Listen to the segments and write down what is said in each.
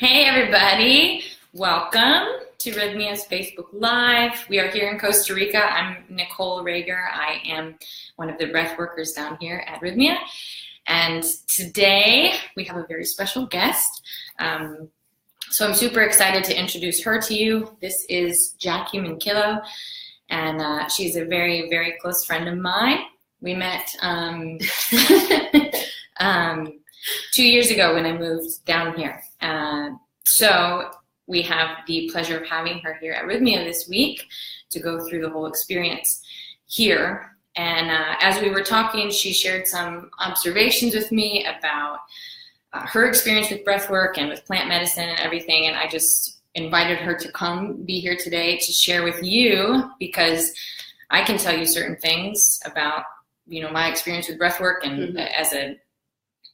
Hey everybody, welcome to Rythmia's Facebook Live. We are here in Costa Rica. I'm Nicole Rager. I am one of the breath workers down here at Rythmia. And today we have a very special guest. So I'm super excited to introduce her to you. This is Jackie Nicole, and she's a very, very close friend of mine. We met 2 years ago when I moved down here. So we have the pleasure of having her here at Rythmia this week to go through the whole experience here. And as we were talking, she shared some observations with me about her experience with breathwork and with plant medicine and everything. And I just invited her to come be here today to share with you, because I can tell you certain things about, you know, my experience with breathwork and as a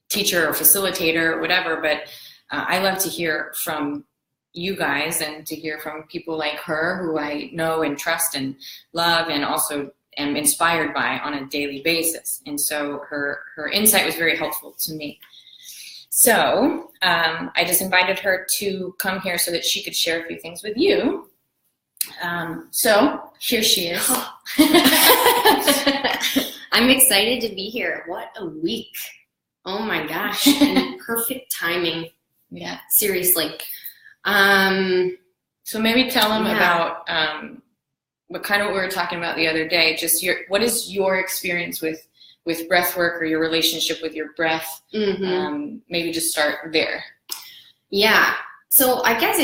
teacher or facilitator or whatever, but I love to hear from you guys and to hear from people like her who I know and trust and love and also am inspired by on a daily basis. And so her insight was very helpful to me. So I just invited her to come here so that she could share a few things with you. So here she is. I'm excited to be here. What a week. Oh my gosh. And perfect timing. Yeah. Seriously. So maybe tell them about what kind of what we were talking about the other day. Just what is your experience with breath work or your relationship with your breath? Maybe just start there. Yeah. So I guess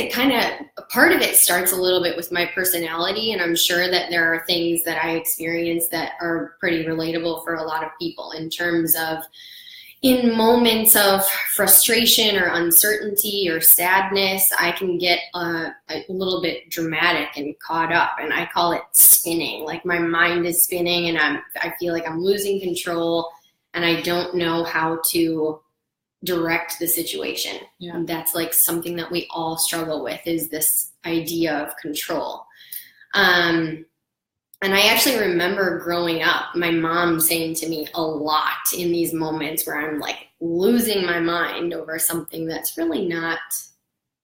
part of it starts a little bit with my personality, and I'm sure that there are things that I experience that are pretty relatable for a lot of people in terms of in moments of frustration or uncertainty or sadness, I can get a little bit dramatic and caught up, and I call it spinning. Like my mind is spinning and I feel like I'm losing control and I don't know how to direct the situation. Yeah. And that's like something that we all struggle with, is this idea of control. And I actually remember growing up, my mom saying to me a lot in these moments where I'm like losing my mind over something that's really not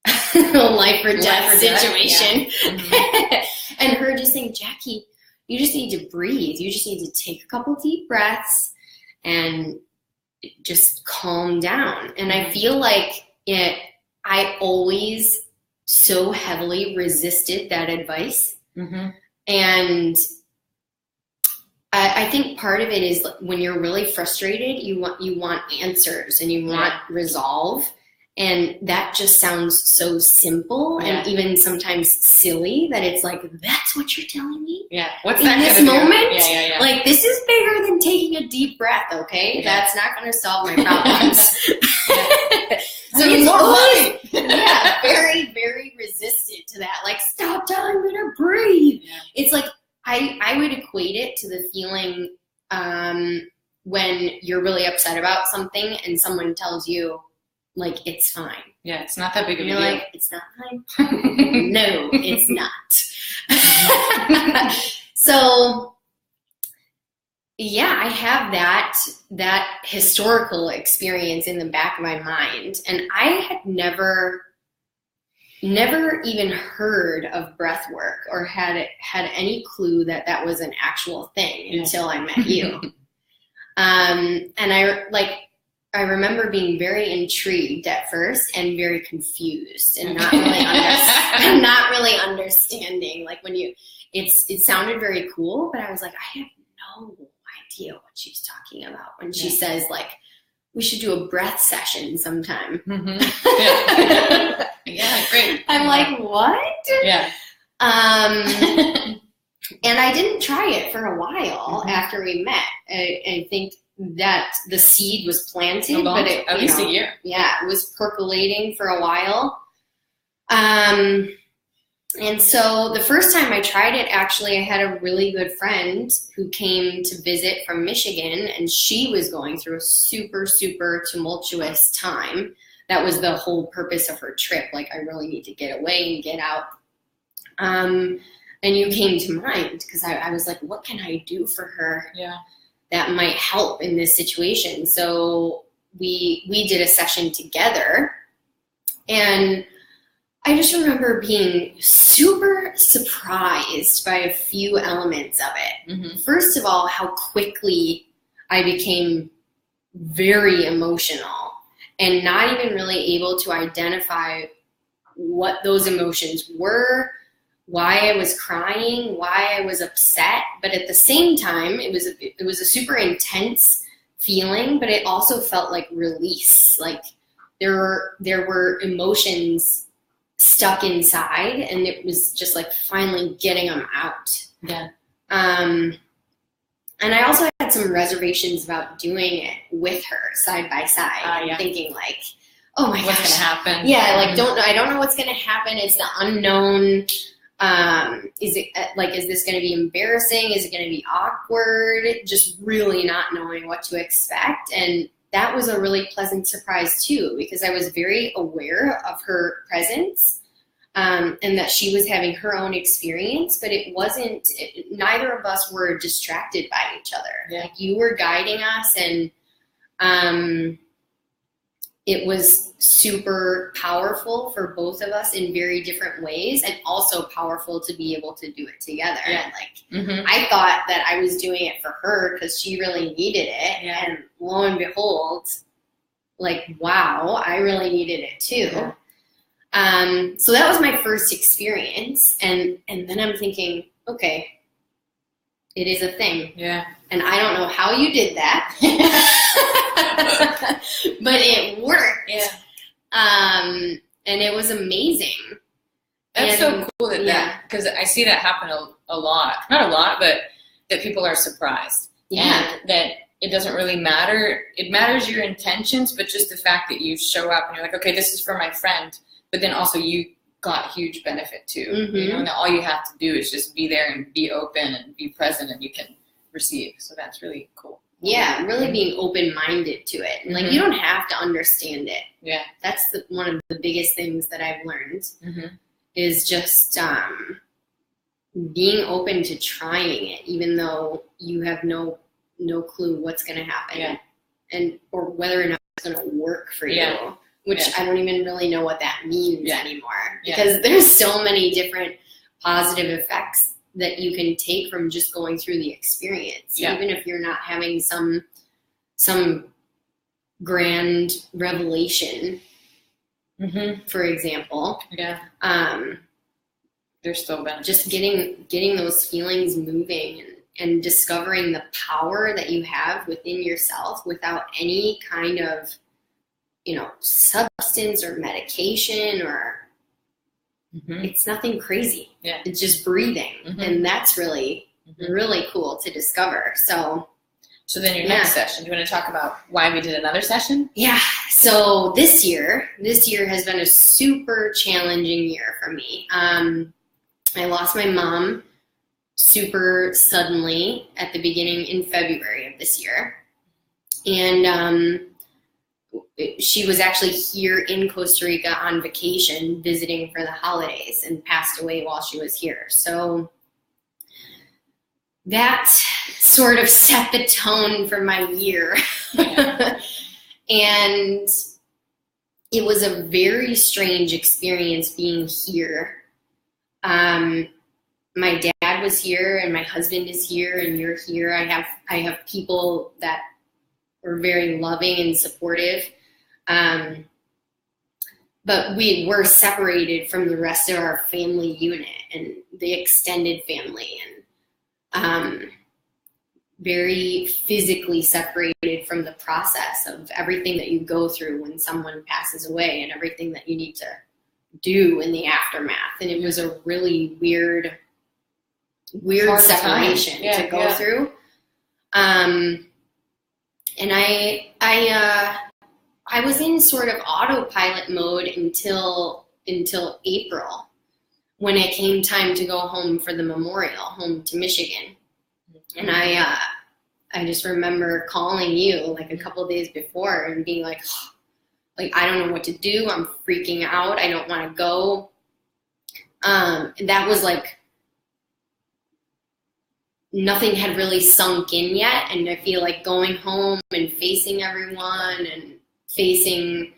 a life or death situation. Yeah. And her just saying, Jackie, you just need to breathe. You just need to take a couple deep breaths and just calm down. And I feel like I always so heavily resisted that advice. And I think part of it is when you're really frustrated, you want answers and you want resolve. And that just sounds so simple and even sometimes silly that it's like, that's what you're telling me? Yeah. What's in that this moment? Yeah. Like, this is bigger than taking a deep breath, okay? Yeah. That's not going to solve my problems. So it's always, very, very resistant to that. Like, stop telling me to breathe. Yeah. It's like, I would equate it to the feeling when you're really upset about something and someone tells you, like, it's fine. Yeah, it's not that big of a deal. You're like, it's not fine? No, it's not. So, yeah, I have that historical experience in the back of my mind. And I had never even heard of breath work or had any clue that was an actual thing until I met you. And I remember being very intrigued at first and very confused and not really understanding. Like when it sounded very cool, but I was like, I have no idea what she's talking about when she says, like, we should do a breath session sometime. Yeah, great. I'm like, what? Yeah. And I didn't try it for a while after we met. I think that the seed was planted, but at least a year. Yeah, it was percolating for a while. And so the first time I tried it, actually, I had a really good friend who came to visit from Michigan, and she was going through a super, super tumultuous time. That was the whole purpose of her trip. Like, I really need to get away and get out. And you came to mind because I was like, what can I do for her that might help in this situation? So we did a session together. And I just remember being super surprised by a few elements of it. Mm-hmm. First of all, how quickly I became very emotional and not even really able to identify what those emotions were, why I was crying, why I was upset. But at the same time, it was a super intense feeling, but it also felt like release. Like there were emotions stuck inside, and it was just like finally getting them out. Yeah. And I also had some reservations about doing it with her side by side, Yeah. thinking like, oh my gosh, what's going to happen? Yeah, like I don't know what's going to happen. It's the unknown. Is this going to be embarrassing? Is it going to be awkward? Just really not knowing what to expect. And that was a really pleasant surprise too, because I was very aware of her presence, and that she was having her own experience, but neither of us were distracted by each other. Yeah. Like you were guiding us, and it was super powerful for both of us in very different ways, and also powerful to be able to do it together. Yeah. Like I thought that I was doing it for her because she really needed it. Yeah. And lo and behold, like, wow, I really needed it too. Yeah. So that was my first experience. And then I'm thinking, okay, it is a thing. Yeah. And I don't know how you did that, but it worked. Yeah. And it was amazing. That's so cool that because I see that happen a lot. Not a lot, but that people are surprised. Yeah. And that it doesn't really matter. It matters your intentions, but just the fact that you show up and you're like, okay, this is for my friend, but then also you got huge benefit too. Mm-hmm. You know, and all you have to do is just be there and be open and be present, and you can receive. So that's really cool. Yeah, really being open-minded to it. And like, you don't have to understand it. Yeah. That's one of the biggest things that I've learned is just being open to trying it, even though you have no clue what's going to happen, or whether or not it's going to work for you. Which I don't even really know what that means anymore, because there's so many different positive effects that you can take from just going through the experience, even if you're not having some grand revelation, for example. Yeah. There's still benefits. Just getting those feelings moving and discovering the power that you have within yourself without any kind of, substance or medication or it's nothing crazy. Yeah. It's just breathing. And that's really, really cool to discover. So then your next session, do you want to talk about why we did another session? Yeah. So this year has been a super challenging year for me. I lost my mom super suddenly at the beginning in February of this year. And she was actually here in Costa Rica on vacation visiting for the holidays and passed away while she was here. So that sort of set the tone for my year. And it was a very strange experience being here. My dad was here and my husband is here and you're here. I have people that were very loving and supportive. But we were separated from the rest of our family unit and the extended family, and very physically separated from the process of everything that you go through when someone passes away and everything that you need to do in the aftermath. And it was a really weird hard separation to go through. And I was in sort of autopilot mode until April, when it came time to go home for the memorial, home to Michigan. And I just remember calling you like a couple of days before and being like, I don't know what to do. I'm freaking out. I don't want to go. And that was like, nothing had really sunk in yet. And I feel like going home and facing everyone and facing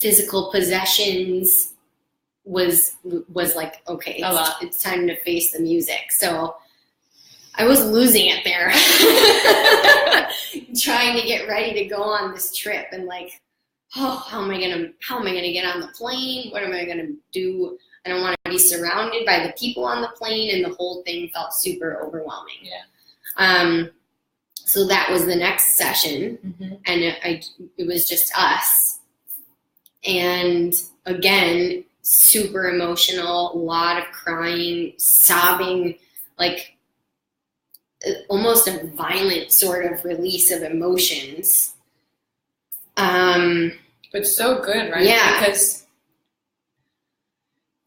physical possessions was like, okay, it's time to face the music. So I was losing it there, trying to get ready to go on this trip, and like, oh, how am I gonna get on the plane? What am I gonna do? I don't want to be surrounded by the people on the plane, and the whole thing felt super overwhelming. Yeah. So that was the next session, and it was just us, and again, super emotional, a lot of crying, sobbing, like almost a violent sort of release of emotions. But so good, right? Yeah. Because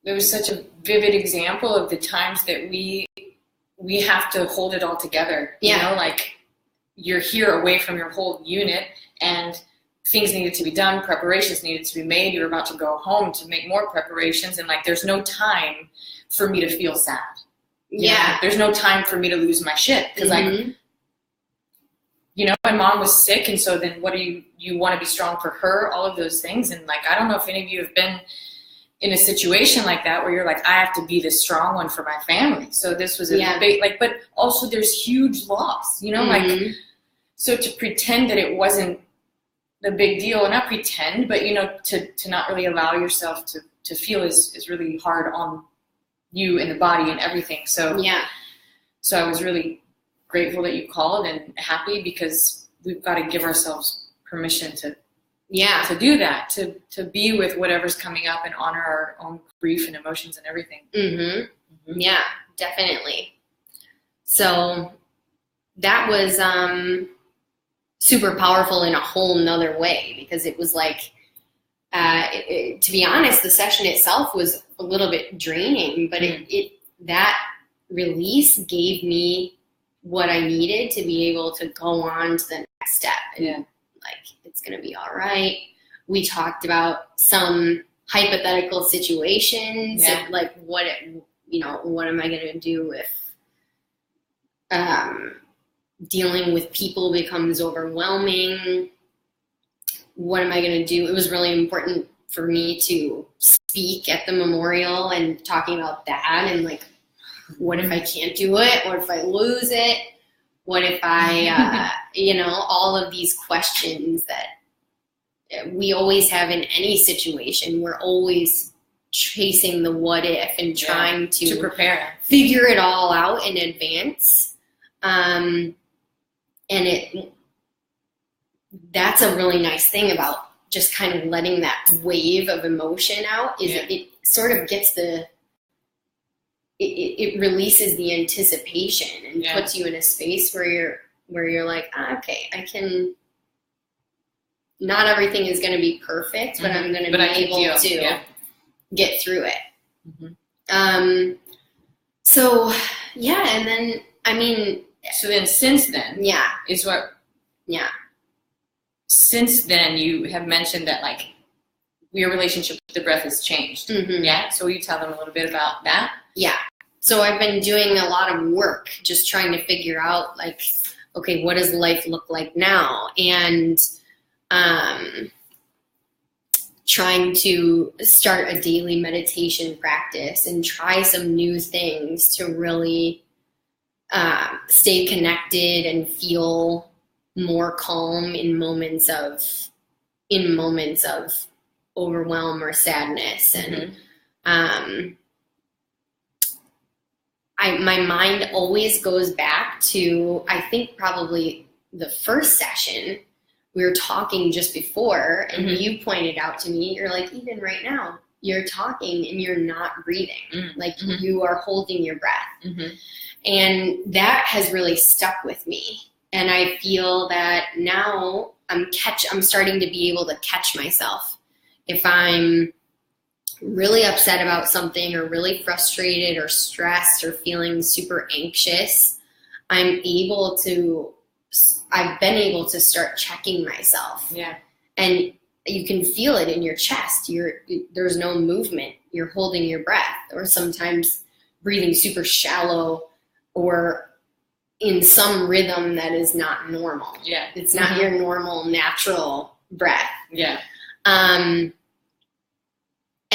there was such a vivid example of the times that we have to hold it all together. Yeah. You know, like you're here away from your whole unit, and things needed to be done, preparations needed to be made. You're about to go home to make more preparations, and like there's no time for me to feel sad. You know? There's no time for me to lose my shit, because like, you know, my mom was sick, and so then what do you want to be strong for her, all of those things. And like, I don't know if any of you have been in a situation like that where you're like, I have to be the strong one for my family. So this was a big, like, but also there's huge loss, you know, like, so to pretend that it wasn't the big deal, and not pretend, but you know, to not really allow yourself to feel is really hard on you and the body and everything. So so I was really grateful that you called, and happy, because we've got to give ourselves permission to do that, to be with whatever's coming up and honor our own grief and emotions and everything. Yeah, definitely. So that was super powerful in a whole nother way, because it was like, to be honest, the session itself was a little bit draining, but that release gave me what I needed to be able to go on to the next step. And like, it's going to be all right. We talked about some hypothetical situations, and like what am I going to do if dealing with people becomes overwhelming? What am I going to do? It was really important for me to speak at the memorial and talking about that, and like, what if I can't do it? What if I lose it? What if I, all of these questions that we always have in any situation. We're always chasing the what if and trying to prepare, figure it all out in advance. That's a really nice thing about just kind of letting that wave of emotion out, is it sort of gets it releases the anticipation and puts you in a space where you're like, okay, I can, not everything is going to be perfect, but I'm going to be able to get through it. So and then, I mean, so then since then, since then you have mentioned that like your relationship with the breath has changed. So will you tell them a little bit about that? So I've been doing a lot of work just trying to figure out, like, okay, what does life look like now? And trying to start a daily meditation practice and try some new things to really stay connected and feel more calm in moments of overwhelm or sadness. And my mind always goes back to, I think probably the first session we were talking just before, and you pointed out to me, you're like, even right now, you're talking and you're not breathing. Like you are holding your breath. And that has really stuck with me. And I feel that now I'm starting to be able to catch myself. If I'm really upset about something, or really frustrated or stressed or feeling super anxious, I've been able to start checking myself. And you can feel it in your chest. There's no movement. You're holding your breath, or sometimes breathing super shallow, or in some rhythm that is not normal. It's not your normal, natural breath.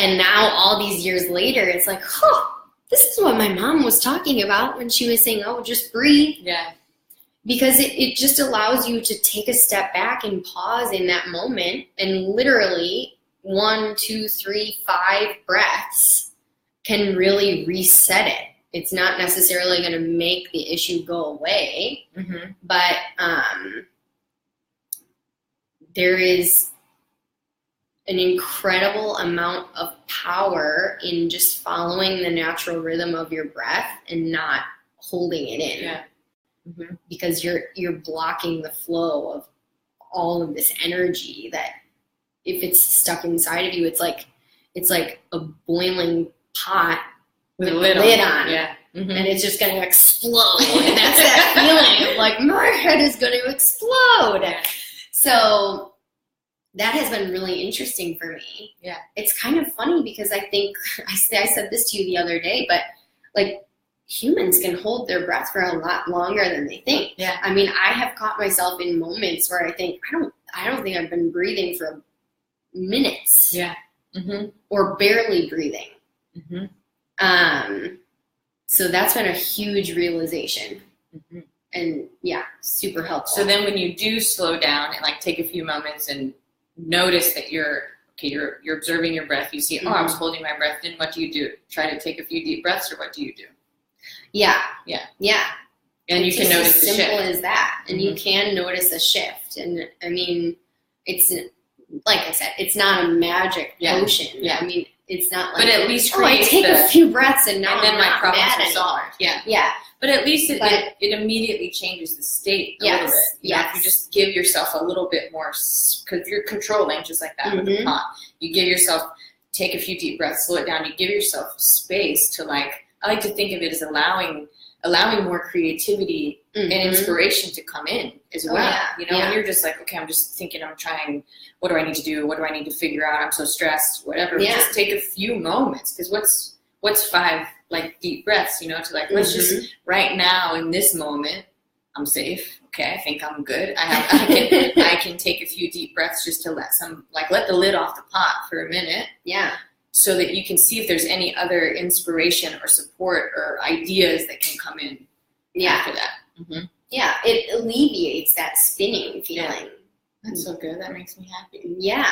And now all these years later, it's like, this is what my mom was talking about when she was saying, oh, just breathe. Yeah. Because it just allows you to take a step back and pause in that moment, and literally 1, 2, 3, 5 breaths can really reset it. It's not necessarily going to make the issue go away, but there is an incredible amount of power in just following the natural rhythm of your breath and not holding it in. Yeah. Because you're blocking the flow of all of this energy that, if it's stuck inside of you, it's like a boiling pot with a lid on. Yeah. And it's just going to explode. And that's that feeling of like, my head is going to explode. Yeah. So that has been really interesting for me. Yeah. It's kind of funny because I think, I said this to you the other day, but like, humans can hold their breath for a lot longer than they think. Yeah. I mean, I have caught myself in moments where I think, I don't think I've been breathing for minutes. Yeah. Or barely breathing. So that's been a huge realization. And yeah, super helpful. So then when you do slow down and like take a few moments and notice that you're observing your breath, you see, I was holding my breath, then what do? Try to take a few deep breaths, or what do you do? Yeah. And you can notice the shift. As simple as that. And you can notice a shift. And I mean, it's, like I said, it's not a magic potion. Yeah. I mean, it's not like, but at least I take a few breaths and now then I'm my not problems mad are solved. Yeah. But at least it immediately changes the state a little bit. If you just give yourself a little bit more, because you're controlling, just like that with the pot. You give yourself, take a few deep breaths, slow it down. You give yourself space to I like to think of it as allowing more creativity and inspiration to come in as well. When you're just like, okay, I'm just thinking, I'm trying, what do I need to do? What do I need to figure out? I'm so stressed, whatever. Just take a few moments, because what's 5 deep breaths, to let's just right now in this moment, I'm safe. Okay, I think I'm good. I can take a few deep breaths just to let the lid off the pot for a minute. Yeah. So that you can see if there's any other inspiration or support or ideas that can come in after that. Yeah, it alleviates that spinning feeling. Yeah. That's so good. That makes me happy. Yeah.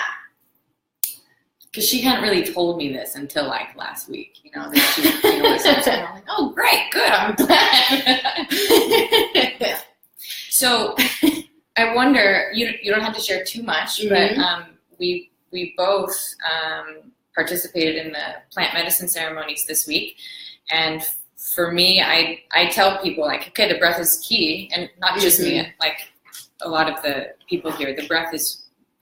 Because she hadn't really told me this until last week, that she was like, oh, great, good, I'm glad. So I wonder, you don't have to share too much, but we both participated in the plant medicine ceremonies this week. And for me, I tell people okay, the breath is key, and not just me, a lot of the people here, the breath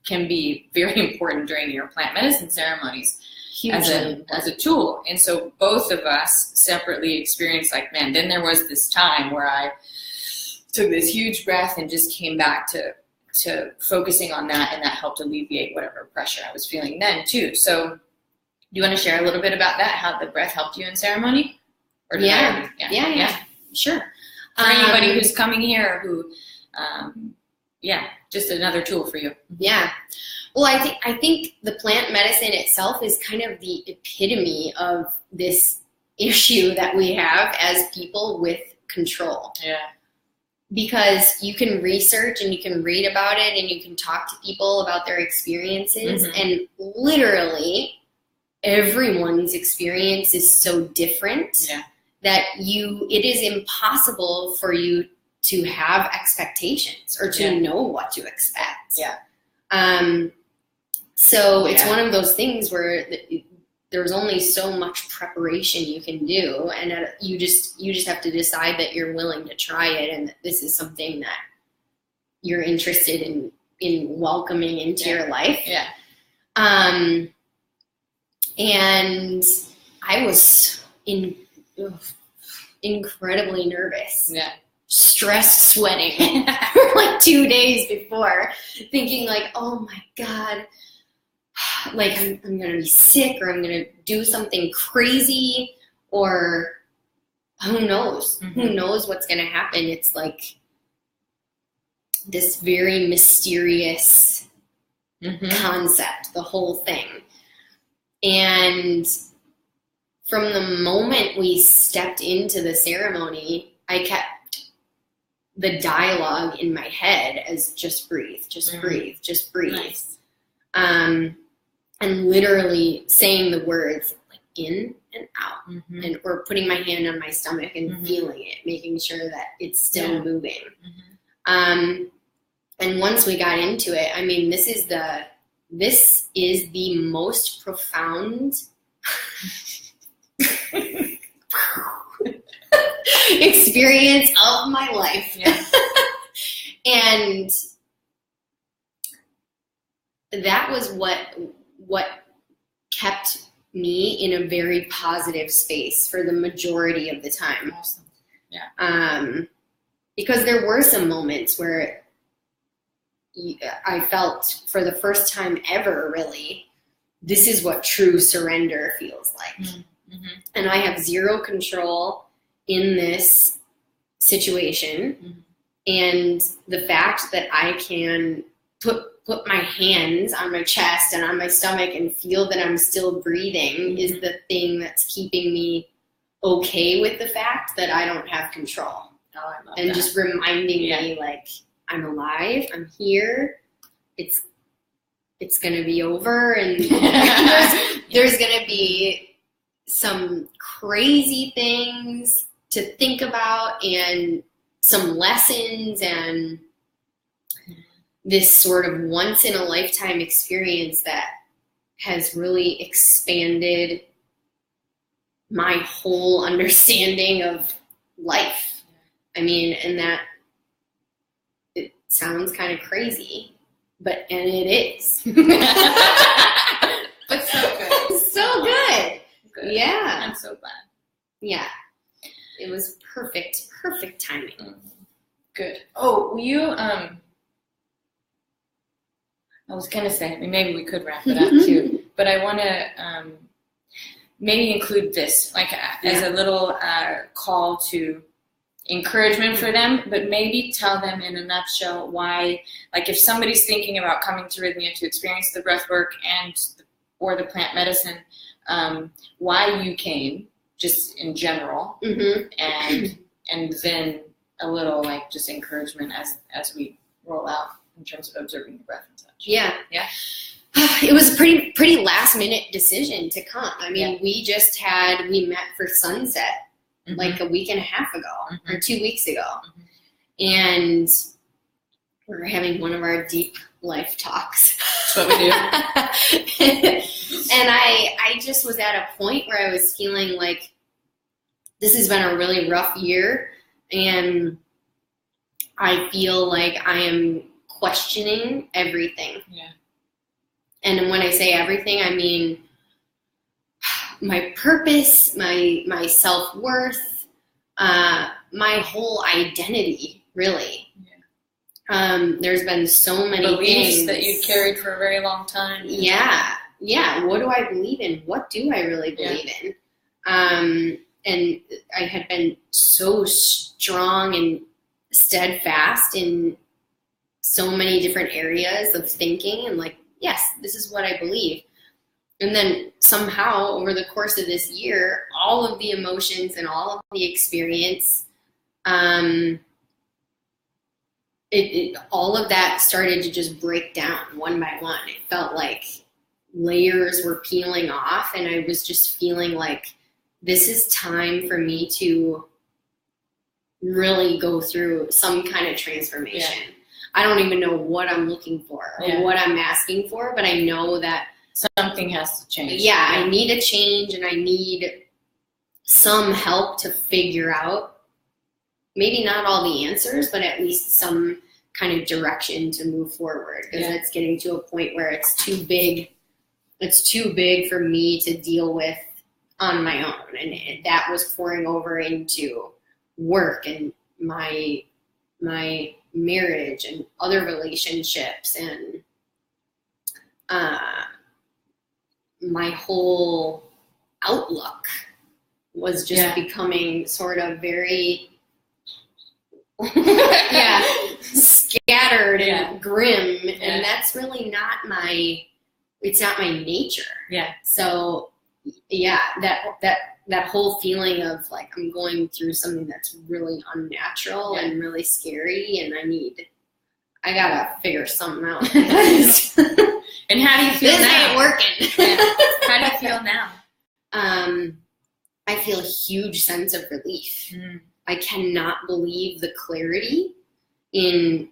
can be very important during your plant medicine ceremonies as a tool. And so both of us separately experienced then there was this time where I took this huge breath and just came back to focusing on that, and that helped alleviate whatever pressure I was feeling then too. So do you want to share a little bit about that, how the breath helped you in ceremony? Or Yeah, sure. For anybody who's coming here who, just another tool for you. Yeah. Well, I think the plant medicine itself is kind of the epitome of this issue that we have as people with control. Yeah. Because you can research and you can read about it and you can talk to people about their experiences, and literally everyone's experience is so different that it is impossible for you to have expectations or to know what to expect. So it's one of those things where there's only so much preparation you can do, and you just have to decide that you're willing to try it, and that this is something that you're interested in welcoming into your life. And I was incredibly nervous. Stressed, sweating for 2 days before, thinking oh my God, I'm going to be sick, or I'm going to do something crazy, or who knows? Who knows what's going to happen? It's this very mysterious concept, the whole thing. And from the moment we stepped into the ceremony, I kept the dialogue in my head as just breathe, just breathe, just breathe. Nice. And literally saying the words like in and out, and or putting my hand on my stomach and feeling it, making sure that it's still moving. And once we got into it, I mean, this is the most profound experience of my life. Yeah. And that was what kept me in a very positive space for the majority of the time. Awesome. Yeah. Because there were some moments where I felt for the first time ever, really, this is what true surrender feels like. And I have zero control in this situation. And the fact that I can put my hands on my chest and on my stomach and feel that I'm still breathing is the thing that's keeping me okay with the fact that I don't have control. Oh, I love and that. Just reminding me, like, I'm alive, I'm here, it's going to be over, and there's going to be some crazy things to think about and some lessons and this sort of once-in-a-lifetime experience that has really expanded my whole understanding of life. I mean, and that it sounds kind of crazy, and it is. But so good. So good. Yeah. I'm so glad. Yeah. It was perfect timing. Good. Oh, you, I was going to say, maybe we could wrap it up too, but I want to maybe include this, like as a little call to encouragement for them, but maybe tell them in a nutshell why, like if somebody's thinking about coming to Rythmia to experience the breathwork or the plant medicine, why you came, just in general, and then a little like just encouragement as we roll out in terms of observing the breath and such. Yeah. It was a pretty last minute decision to come. I mean, we met for sunset like a week and a half ago or 2 weeks ago. And we're having one of our deep life talks. That's what we do. And I just was at a point where I was feeling like this has been a really rough year, and I feel like I am questioning everything. Yeah. And when I say everything, I mean my purpose, my self-worth, my whole identity, really. Yeah. There's been so many beliefs things that you carried for a very long time. Yeah. What do I believe in? What do I really believe in? And I had been so strong and steadfast in so many different areas of thinking, and like, yes, this is what I believe. And then somehow over the course of this year, all of the emotions and all of the experience, all of that started to just break down one by one. It felt like layers were peeling off, and I was just feeling like this is time for me to really go through some kind of transformation. Yeah. I don't even know what I'm looking for or what I'm asking for, but I know that something has to change. Yeah, I need a change, and I need some help to figure out, maybe not all the answers, but at least some kind of direction to move forward, because it's getting to a point where it's too big. It's too big for me to deal with on my own. And that was pouring over into work and my marriage and other relationships, and my whole outlook was just becoming sort of very scattered and grim, and that's really not my it's not my nature. Yeah. So yeah, that whole feeling of like I'm going through something that's really unnatural and really scary, and I gotta figure something out. And how do you feel this now? ain't working. Yeah. How do you feel now? I feel a huge sense of relief. I cannot believe the clarity in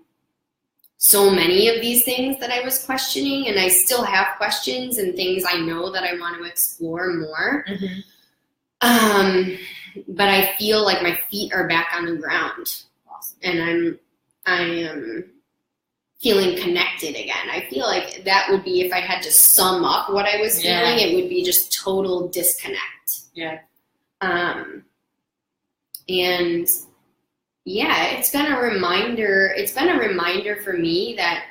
so many of these things that I was questioning, and I still have questions and things I know that I want to explore more. But I feel like my feet are back on the ground, and I am feeling connected again. I feel like that would be, if I had to sum up what I was feeling, it would be just total disconnect. Yeah. And yeah, it's been a reminder for me that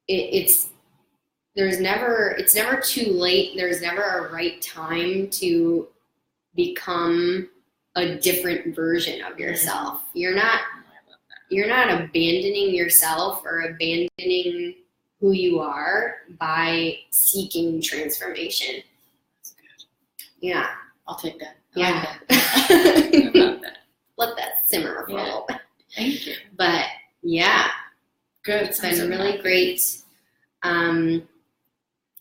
it's never too late. There's never a right time to become a different version of yourself. You're not abandoning yourself or abandoning who you are by seeking transformation. That's good. Yeah. I'll take that. Yeah. I love that. Let that simmer for a little bit. Thank you. But yeah. Good. It's been really great. And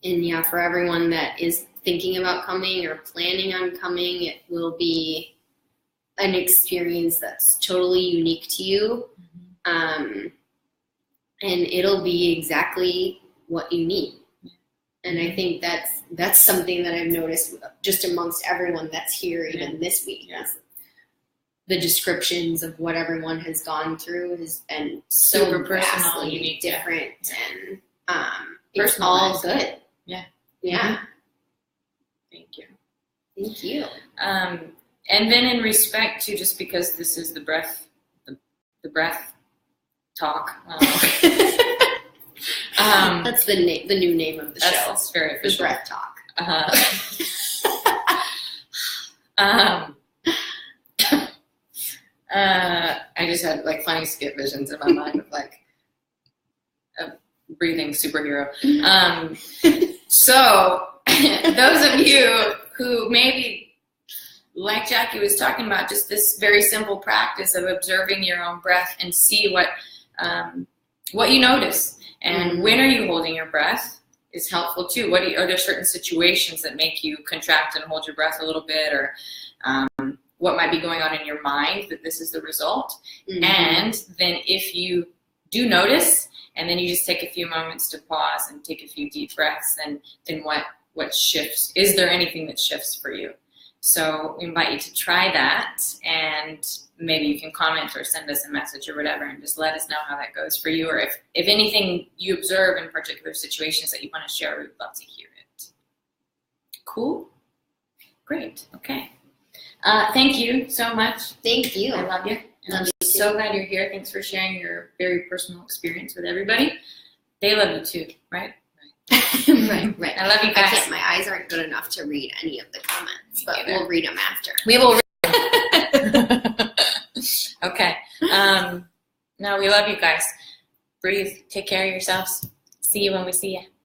yeah, for everyone that is thinking about coming or planning on coming, it will be an experience that's totally unique to you. And it'll be exactly what you need. And I think that's something that I've noticed just amongst everyone that's here, even this week. Yeah. The descriptions of what everyone has gone through has been so super personal, vastly unique, different, and it's all good. Yeah. Yeah. Thank you. Thank you. And then in respect to, just because this is the breath talk. That's the new name of the show. That's very official. The breath talk. I just had like funny skit visions in my mind of like a breathing superhero. So those of you who maybe, like Jackie was talking about, just this very simple practice of observing your own breath and see what you notice. And when are you holding your breath is helpful too. Are there certain situations that make you contract and hold your breath a little bit, or what might be going on in your mind that this is the result? And then if you do notice, and then you just take a few moments to pause and take a few deep breaths, then what shifts? Is there anything that shifts for you? So we invite you to try that, and maybe you can comment or send us a message or whatever, and just let us know how that goes for you, or if anything you observe in particular situations that you want to share, we'd love to hear it. Cool? Great. Okay. Thank you so much. Thank you. I love you. And I'm so glad you're here. Thanks for sharing your very personal experience with everybody. They love you too, right? Right. I love you guys. My eyes aren't good enough to read any of the comments, but we'll read them after. We will read them. Okay. No, we love you guys. Breathe. Take care of yourselves. See you when we see you.